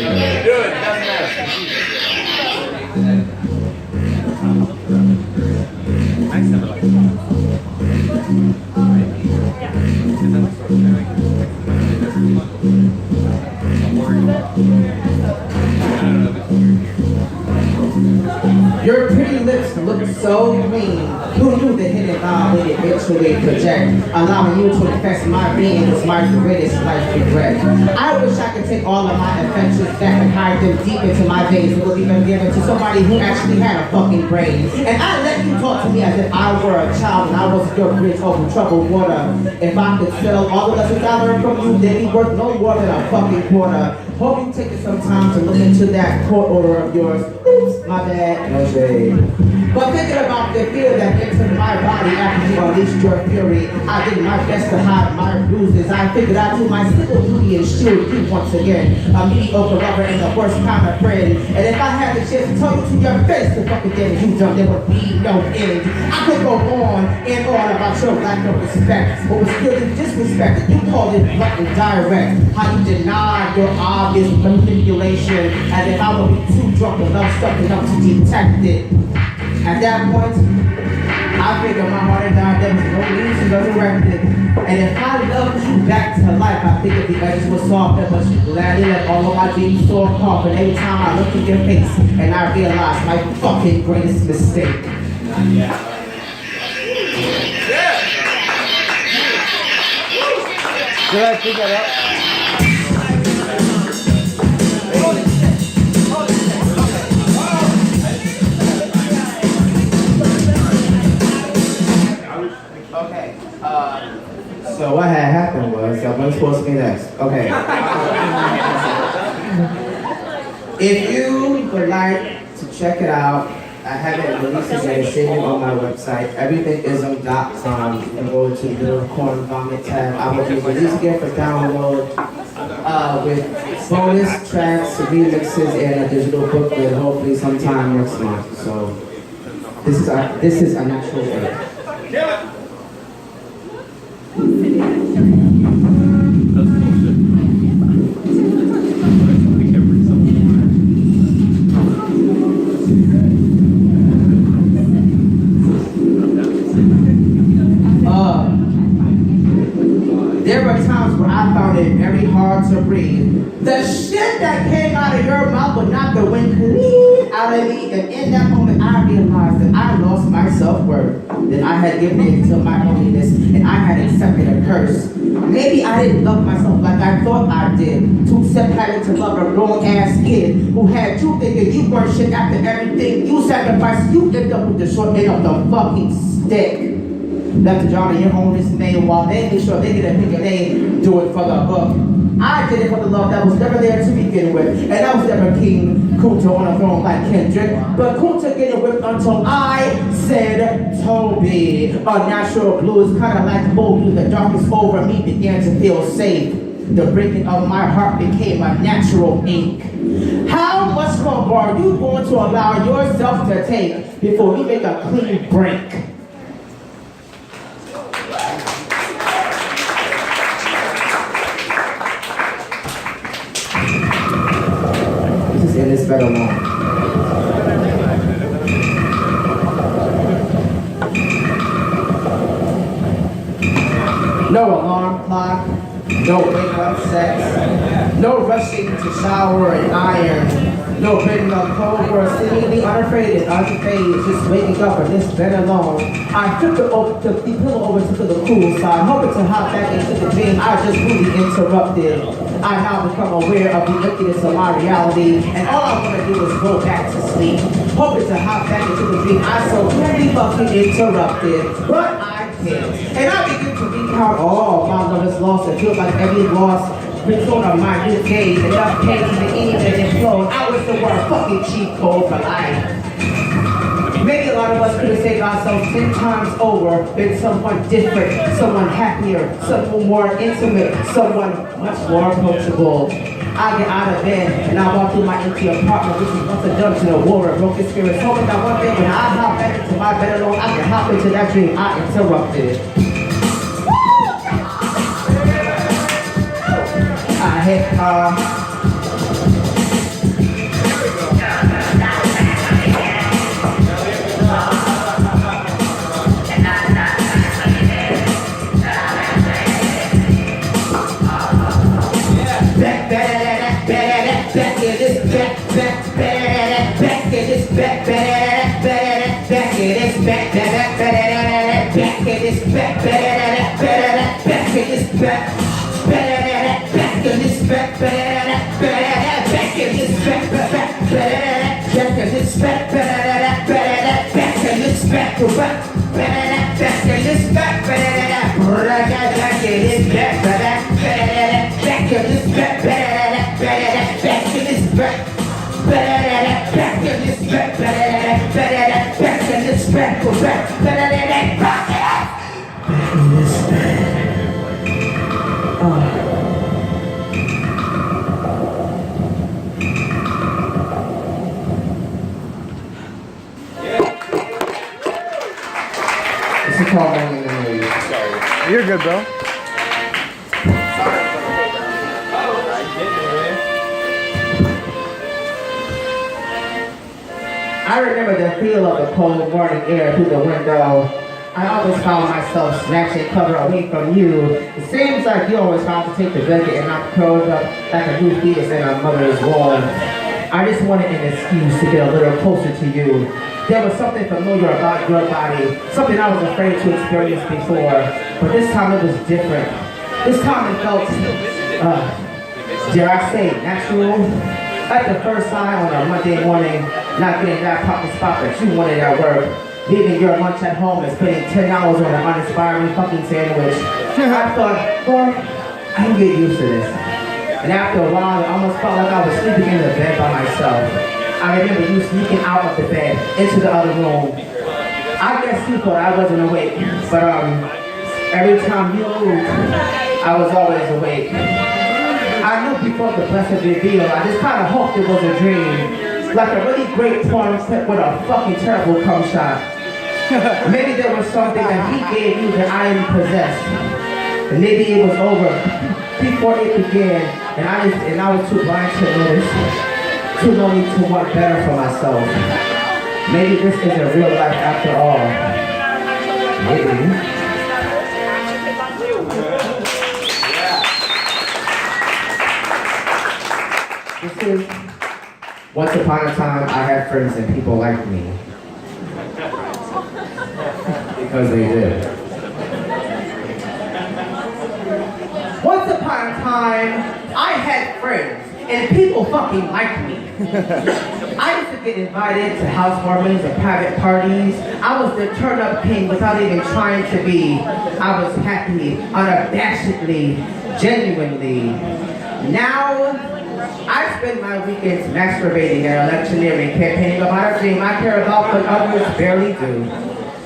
it, doesn't matter. Your pretty lips look so green. Who knew the hidden eye would eventually project, allowing you to confess my being was my greatest life regret. I wish I could take all of my affections back and hide them deep into my veins and would even give it to somebody who actually had a fucking brain. And I let you talk to me as if I were a child and I was your bridge over troubled water. If I could sell all the lessons I learned from you, they'd be worth no more than a fucking quarter. Hope you take some time to look into that court order of yours. Oops, my bad. No shade. But thinking about the fear that entered my body after you unleashed your fury, I did my best to hide my bruises. I figured I'd do my simple duty and shield you once again. A mediocre lover and the worst kind of friend. And if I had the chance to tell you to your face the fucking damage you done, there would be no end. I could go on and on about your lack of respect, but was clearly disrespected. You called it blunt and direct. How you denied your obvious manipulation, as if I would be too drunk to love something up to detect it. At that point, I figured my heart had died, there was no need to resurrect it. And if I loved you back to life, I figured the edges were softer, but you gladly let all of my dreams soar off. And every time I looked at your face, and I realized my fucking greatest mistake. Did I pick that up? So what had happened was, I'm supposed to be next. Okay. If you would like to check it out, I have it released and streaming on my website, everythingism.com. You can go to the corner vomit tab. I will be releasing it for download with bonus tracks, remixes, and a digital booklet, hopefully sometime next month. So this is a natural way. There were times where I found it very hard to breathe. The shit that came out of your mouth would knock the wind clean out of me, and in that moment I realized that I lost my self-worth, that I had given in to my loneliness, and I had accepted a curse. Maybe I didn't love myself like I thought I did. Too separated to love a grown-ass kid who had you thinking you weren't shit after everything you sacrificed. You end up with the short end of the fucking stick. Left the job of your own dismay while they make sure they get a pick and they do it for the book. I did it for the love that was never there to begin with, and I was never King Kunta on a throne like Kendrick. But Kunta getting whipped until I said Toby. A natural blue is kind of like Moby. The darkness over me began to feel safe. The breaking of my heart became a natural ink. How much more are you going to allow yourself to take before you make a clean break? In this better moment. No alarm clock, no wake-up sex, no rushing to shower and iron, no breaking up cold or seemingly unafraid and unfazed, just waking up in this bed alone. I flipped the pillow over to the cool side, hoping to hop back into the dream I just really interrupted. I now become aware of the emptiness of my reality, and all I want to do is go back to sleep, hoping to hop back into the dream I so really fucking interrupted, but I can't. And I begin to recount all my lovers lost. It feels like every loss brings on my new days, enough pain to the end and explode. I was the word fucking cheat code for life. Maybe a lot of us could have saved ourselves 10 times over, been someone different, someone happier, someone more intimate, someone much more approachable. I get out of bed and I walk through my empty apartment, which is once a dungeon of war and broken spirits, hoping that one day when I hop back into my bed alone, I can hop into that dream I interrupted. I hit back in this back. Back in this back. Back in this back. Go back. Back in this back. It's a call in the news. You're good, bro. I remember the feel of the cold morning air through the window. I always found myself snatching cover away from you. It seems like you always found to take the blanket and not curled up like a new fetus in a mother's womb. I just wanted an excuse to get a little closer to you. There was something familiar about your body, something I was afraid to experience before, but this time it was different. This time it felt, dare I say, natural. Like the first time on a Monday morning, not getting that proper spot that you wanted at work, leaving your lunch at home and spending 10 hours on an uninspiring fucking sandwich. I thought, boy, I can get used to this. And after a while, it almost felt like I was sleeping in the bed by myself. I remember you sneaking out of the bed into the other room. I guess you thought I wasn't awake, but every time you moved, I was always awake. I knew before the blessed reveal, I just kind of hoped it was a dream. Like a really great porn clip with a fucking terrible cum shot. Maybe there was something that he gave you that I didn't possess. And maybe it was over before it began, and I was too blind to notice. Too lonely to want better for myself. Maybe this isn't real life after all. Maybe. This is, once upon a time, I had friends and people like me. Because they did. Once upon a time, I had friends and people fucking liked me. I used to get invited to housewarmings and private parties. I was the turn-up king without even trying to be. I was happy, unabashedly, genuinely. Now, I spend my weekends masturbating and electioneering, campaigning about a dream I care about but others barely do.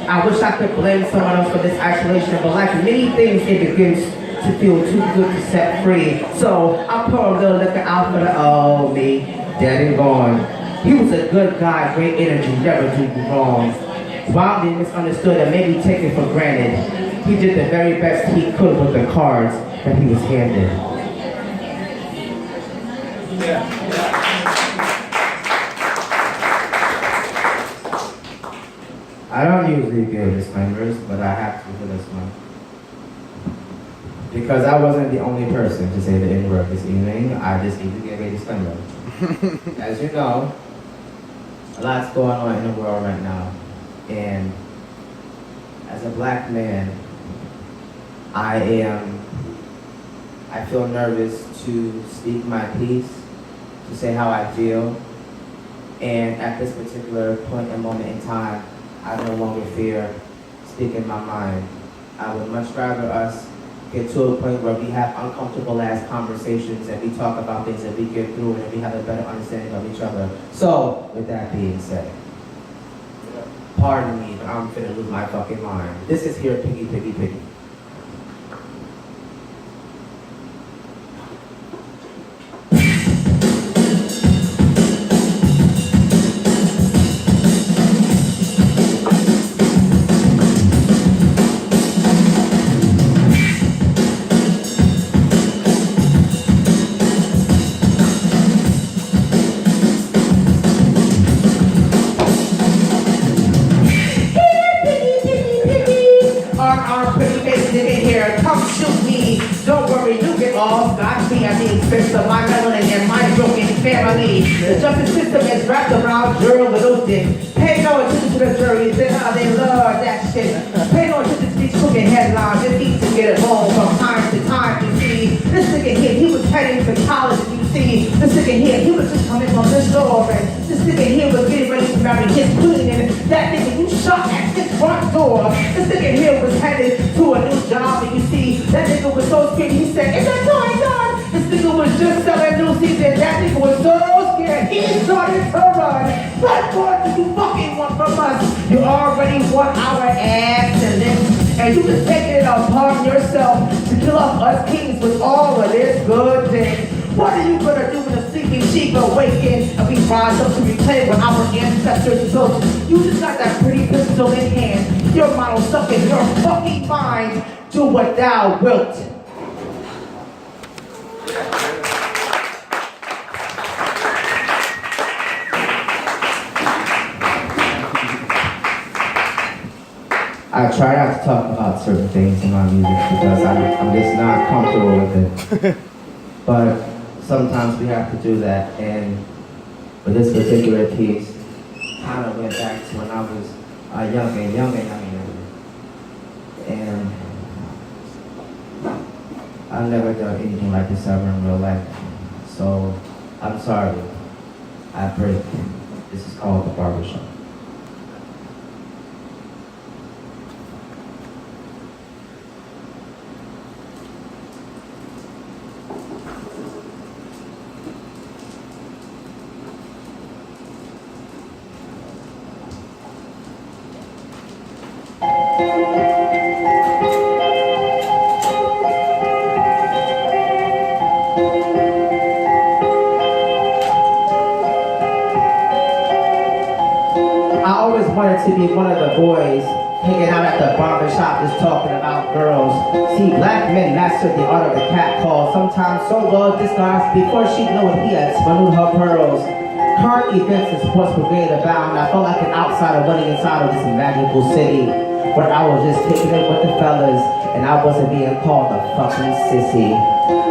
I wish I could blame someone else for this isolation, but like many things, it begins to feel too good to set free. So I pour a little liquor out for the old me, dead and gone. He was a good guy, great energy, never do you wrong. Wildly misunderstood and maybe taken for granted. He did the very best he could with the cards that he was handed. I don't usually give disclaimers, but I have to for this one. Because I wasn't the only person to say the N-word this evening, I just need to give a disclaimer. As you know, a lot's going on in the world right now. And as a black man, I feel nervous to speak my piece, to say how I feel. And at this particular point and moment in time, I no longer fear speaking my mind. I would much rather us get to a point where we have uncomfortable ass conversations and we talk about things that we get through and we have a better understanding of each other. So, with that being said, pardon me, but I'm finna lose my fucking mind. This is here, Piggy, Piggy, Piggy. Of my melanin and my broken family. The justice system is wrapped around your little dick. Pay no attention to the juries and how they love that shit. Pay no attention to these crooked headlines. Just need to get it home from time to time. You see, this nigga here, he was heading to college. You see, this nigga here, he was just coming from this door, and this nigga here was getting ready to marry his queen, and that nigga you shot at his front door. This nigga here was headed to a new job, and you see, that nigga was so scared. He said, "Is that toy done?" This nigga was just selling new season. That nigga was he started to run. What more do you fucking want from us? You already want our ass and lips, and you can take it upon yourself to kill off us kings with all of this good dick. What are you gonna do when the sleeping sheep awaken and we rise up to reclaim what our ancestors built? You just got that pretty pistol in hand, your model stuck in your fucking mind. Do what thou wilt. I try not to talk about certain things in my music because I'm just not comfortable with it. But sometimes we have to do that, and with this particular piece, kind of went back to when I was young. And I've never done anything like this ever in real life. So I'm sorry. I break. This is called The Barbershop. Wanted to be one of the boys hanging out at the barbershop just talking about girls. See, black men mastered the art of the cat call, sometimes so well disguised before she knew it, he had smuggled her pearls. Current events and sports brigade abound. I felt like an outsider running inside of this magical city where I was just kicking it with the fellas and I wasn't being called a fucking sissy.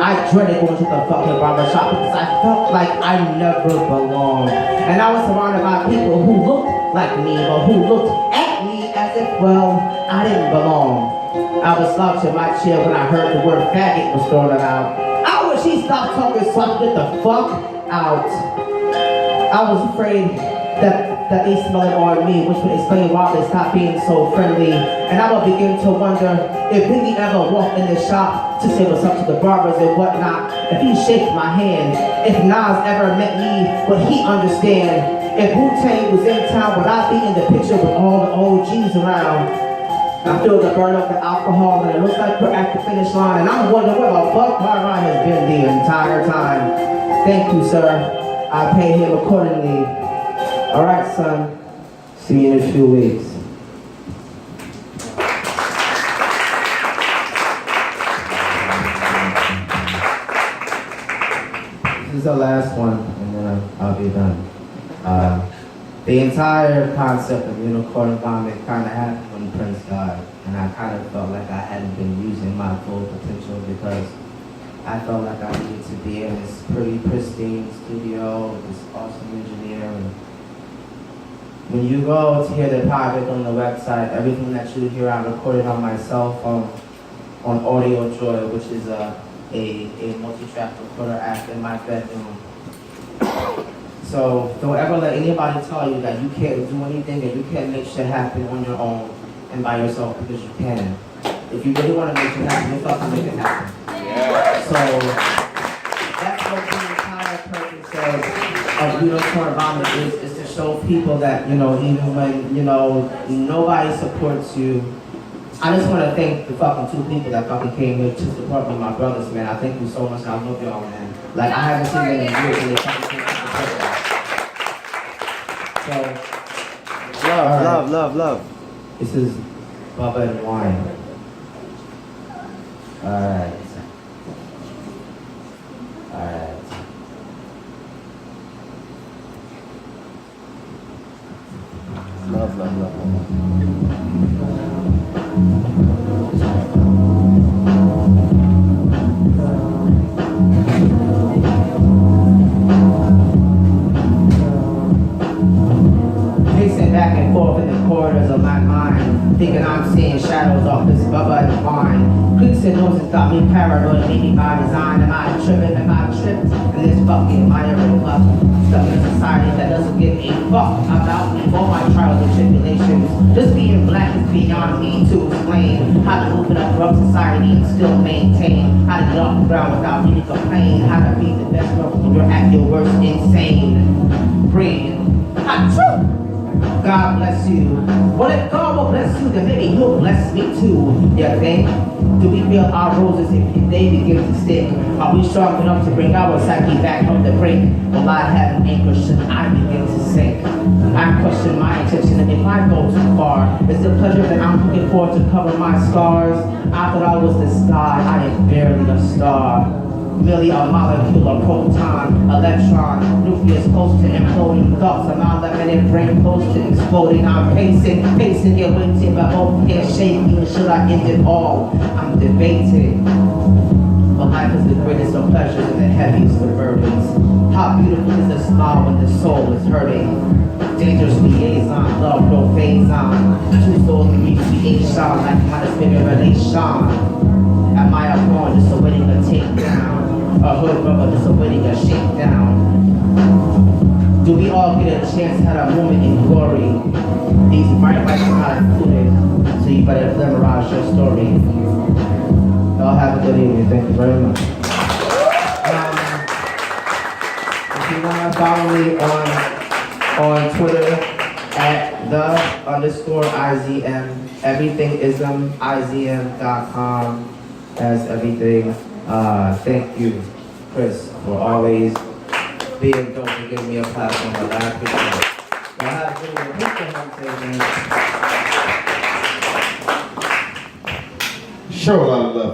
I dreaded going to the fucking barbershop because I felt like I never belonged. And I was surrounded by people who looked like me, but who looked at me as if, well, I didn't belong. I was slouching my chair when I heard the word faggot was thrown out. I wish he stopped talking so I could get the fuck out. I was afraid that they smell it on me, which would explain why they stopped being so friendly. And I would begin to wonder if Biggie ever walked in the shop to say what's up to the barbers and whatnot, if he shaked my hand, if Nas ever met me, would he understand? If Wu-Tang was in town, would I be in the picture with all the OGs around? I feel the burn of the alcohol and it looks like we're at the finish line, and I'm wondering where the fuck my rhyme has been the entire time. Thank you, sir. I pay him accordingly. All right, son. See you in a few weeks. This is the last one, and then I'll be done. The entire concept of unicorn vomit kind of happened when Prince died, and I kind of felt like I hadn't been using my full potential because I felt like I needed to be in this pretty pristine studio with this awesome engineer. And when you go to hear the project on the website, everything that you hear I recorded on my cell phone on Audio Joy, which is a multi-track recorder app in my bedroom. So don't ever let anybody tell you that you can't do anything and you can't make shit happen on your own and by yourself, because you can. If you really want to make shit happen, you fucking make it happen. Yeah. So that's what the entire purpose of Unicorn Vomit is to show people that, you know, even when, you know, nobody supports you. I just want to thank the fucking two people that fucking came here to support me, my brothers, man. I thank you so much. I love y'all, man. Like, I haven't seen them in years and they fucking came to support me. So, love. This is Bubba and Wine. Alright. Love. Pacing back and forth in the corridors of my mind, thinking I'm seeing shadows off this Bubba and Wine. Clicks and noses got me paranoid, maybe by design. Am I tripping? Am I tripped in this fucking myriad club? Stuck in a society that doesn't give a fuck about me, all my trials and tribulations. Just being black is beyond me to explain. How to open up from society and still maintain. How to get off the ground without really complaining. How to be the best when you're at your worst insane. God bless you. Well, if God will bless you, then maybe He'll bless me too. You think? Do we feel our roses if they begin to stick? Are we strong enough to bring our psyche back from the brink? Will I have an anchor should I begin to sink? I question my intention, and if I go too far, it's the pleasure that I'm looking for to cover my scars. I thought I was the sky, I am barely a star. Merely a molecule, a proton, electron, nucleus close to imploding, thoughts of my limited brain close to exploding. I'm pacing and waiting, but both hands shaking. Should I end it all? I'm debating. But life is the greatest of pleasures and the heaviest of burdens. How beautiful is the smile when the soul is hurting. Dangerous liaison, love no phase on. Two souls in recreation, like how the spirit relation. Am I a pawn just awaiting a takedown? A hood rubber just awaiting a shakedown? Do we all get a chance to have a moment in glory? These bright lights are not included, so you better glamorize your story. Y'all have a good evening. Thank you very much. If you want to follow me on Twitter at @the_IZM, everythhingism, IZM.com. That's everything. Thank you, Chris, for always being dope to give me a platform. I appreciate it. Y'all have a good one. Put your hands in, man. Show a lot of love.